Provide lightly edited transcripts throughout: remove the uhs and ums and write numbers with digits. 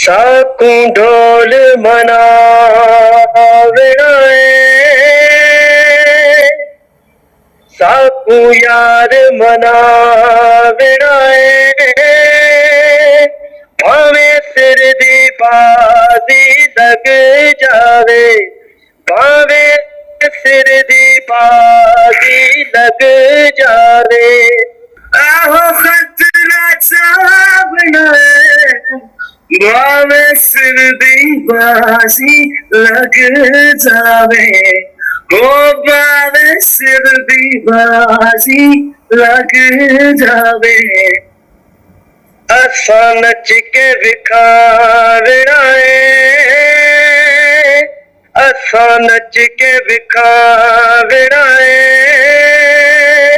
साकू ढोल मनावना है, साकू यार मनावना है। भावे सिर दी बाजी लग जावे, भावे सिर दी बाजी लग जावे। आहो खतरा चावना है, भावे सिर दी बाजी लग जावे, ओ भावे सिर दी बाजी लग जावे। असा नच के विखारना है, असा नच के विखारना है।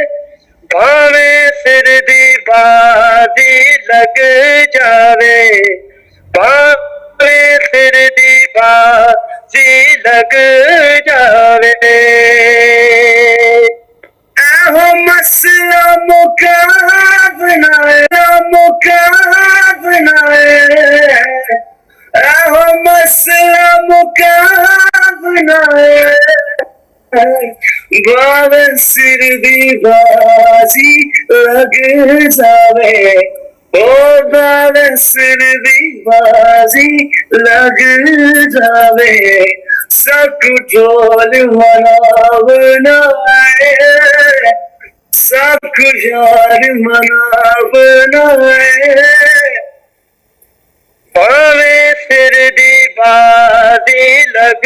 भावे सिर दी बाजी लग जावे, भावे सिर दी बाजी लग जावे। आहो मसला मुकाबला है, आहो मसला मुकाबला है। भावे सिर दी बाजी लग जावे, ओ भावे सिर दी बाजी लग जावे। साकू ढोल मनावना है, साकू यार मनावना है। भावे सिर दी बाजी लग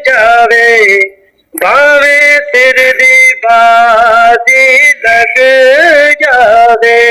जावे, भावे सिर दी बाजी लग जावे।